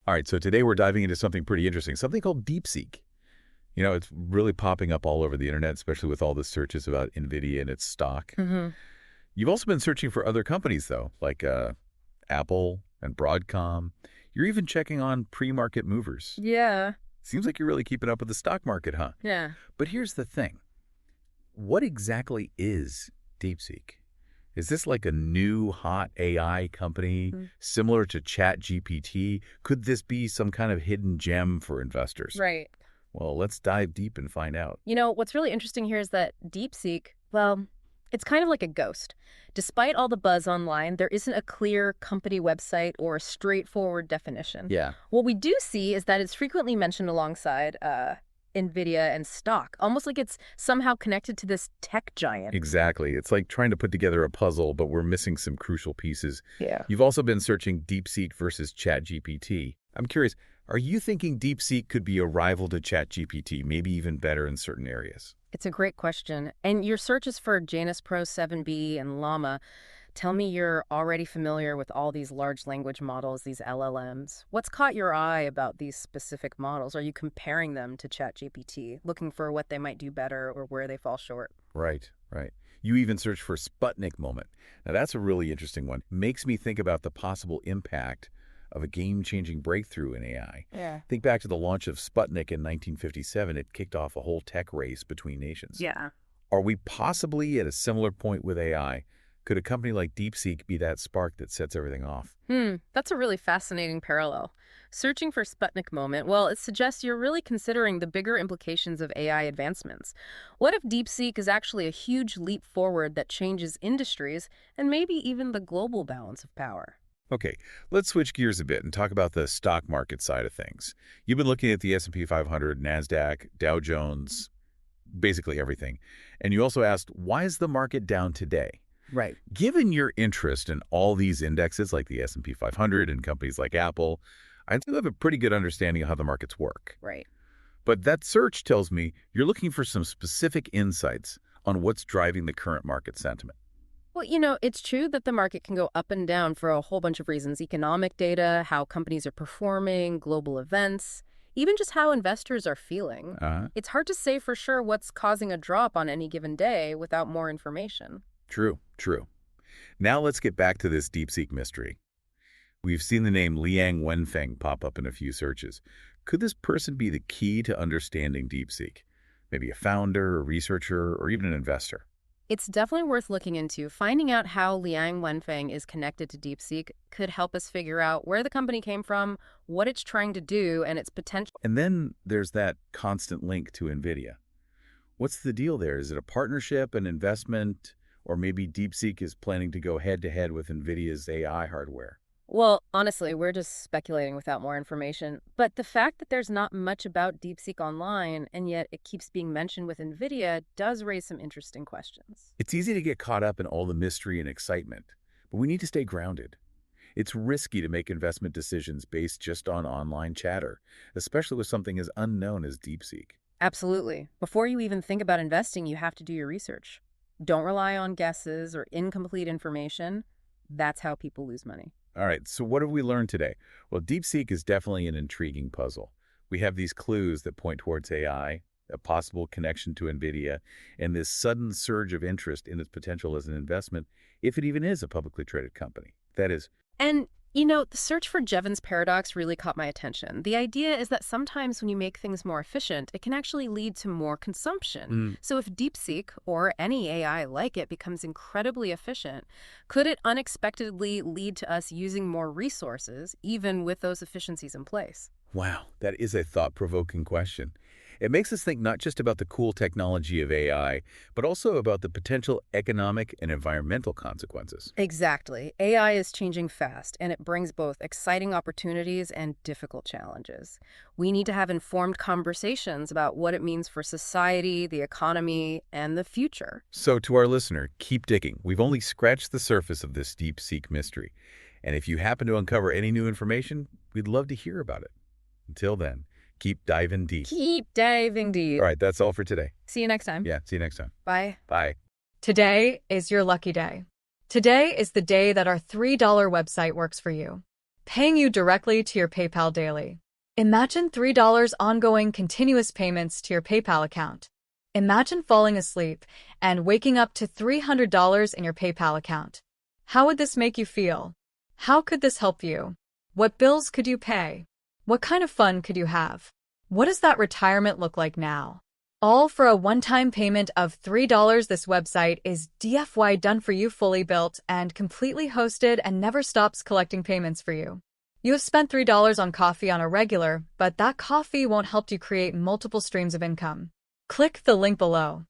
All right, so today we're diving into something pretty interesting, something called DeepSeek. It's really popping up all over the internet, especially with all the searches about NVIDIA and its stock. Hmm. You've also been searching for other companies, though, like Apple and Broadcom. You're even checking on pre-market movers. Yeah. Seems like you're really keeping up with the stock market, huh? Yeah. But here's the thing. What exactly is DeepSeek? Is this like a new hot AI company similar to ChatGPT? Could this be some kind of hidden gem for investors? Right. Well, let's dive deep and find out. What's really interesting here is that DeepSeek, well, it's kind of like a ghost. Despite all the buzz online, there isn't a clear company website or a straightforward definition. Yeah. What we do see is that it's frequently mentioned alongside NVIDIA and stock, almost like it's somehow connected to this tech giant. Exactly. It's like trying to put together a puzzle, but we're missing some crucial pieces. Yeah. You've also been searching DeepSeek versus ChatGPT. I'm curious, are you thinking DeepSeek could be a rival to ChatGPT, maybe even better in certain areas? It's a great question. And your searches for Janus Pro 7B and Llama tell me you're already familiar with all these large language models, these LLMs. What's caught your eye about these specific models? Are you comparing them to ChatGPT, looking for what they might do better or where they fall short? Right, right. You even search for Sputnik moment. Now, that's a really interesting one. Makes me think about the possible impact of a game-changing breakthrough in AI. Yeah. Think back to the launch of Sputnik in 1957. It kicked off a whole tech race between nations. Yeah. Are we possibly at a similar point with AI? Could a company like DeepSeek be that spark that sets everything off? That's a really fascinating parallel. Searching for Sputnik moment, well, it suggests you're really considering the bigger implications of AI advancements. What if DeepSeek is actually a huge leap forward that changes industries and maybe even the global balance of power? Okay, let's switch gears a bit and talk about the stock market side of things. You've been looking at the S&P 500, NASDAQ, Dow Jones, basically everything. And you also asked, why is the market down today? Right. Given your interest in all these indexes like the S&P 500 and companies like Apple, I do have a pretty good understanding of how the markets work. Right. But that search tells me you're looking for some specific insights on what's driving the current market sentiment. Well, it's true that the market can go up and down for a whole bunch of reasons. Economic data, how companies are performing, global events, even just how investors are feeling. It's hard to say for sure what's causing a drop on any given day without more information. True, true. Now let's get back to this DeepSeek mystery. We've seen the name Liang Wenfeng pop up in a few searches. Could this person be the key to understanding DeepSeek? Maybe a founder, a researcher, or even an investor? It's definitely worth looking into. Finding out how Liang Wenfeng is connected to DeepSeek could help us figure out where the company came from, what it's trying to do, and its potential. And then there's that constant link to NVIDIA. What's the deal there? Is it a partnership, an investment, or maybe DeepSeek is planning to go head-to-head with NVIDIA's AI hardware? Well, honestly, we're just speculating without more information. But the fact that there's not much about DeepSeek online, and yet it keeps being mentioned with NVIDIA, does raise some interesting questions. It's easy to get caught up in all the mystery and excitement, but we need to stay grounded. It's risky to make investment decisions based just on online chatter, especially with something as unknown as DeepSeek. Absolutely. Before you even think about investing, you have to do your research. Don't rely on guesses or incomplete information. That's how people lose money. All right, so what have we learned today? Well, DeepSeek is definitely an intriguing puzzle. We have these clues that point towards AI, a possible connection to NVIDIA, and this sudden surge of interest in its potential as an investment, if it even is a publicly traded company. That is, And, the search for Jevons paradox really caught my attention. The idea is that sometimes when you make things more efficient, it can actually lead to more consumption. So if DeepSeek, or any AI like it, becomes incredibly efficient, could it unexpectedly lead to us using more resources, even with those efficiencies in place? wow, that is a thought-provoking question. It makes us think not just about the cool technology of AI, but also about the potential economic and environmental consequences. Exactly. AI is changing fast, and it brings both exciting opportunities and difficult challenges. We need to have informed conversations about what it means for society, the economy, and the future. So to our listener, keep digging. We've only scratched the surface of this DeepSeek mystery. And if you happen to uncover any new information, we'd love to hear about it. Until then, keep diving deep. Keep diving deep. All right, that's all for today. See you next time. Yeah, see you next time. Bye. Bye. Today is your lucky day. Today is the day that our $3 website works for you. paying you directly to your PayPal daily. Imagine $3 ongoing continuous payments to your PayPal account. Imagine falling asleep and waking up to $300 in your PayPal account. How would this make you feel? How could this help you? What bills could you pay? What kind of fun could you have? What does that retirement look like now? All for a one-time payment of $3. This website is DFY done for you, fully built and completely hosted, and never stops collecting payments for you. You have spent $3 on coffee on a regular, but that coffee won't help you create multiple streams of income. Click the link below.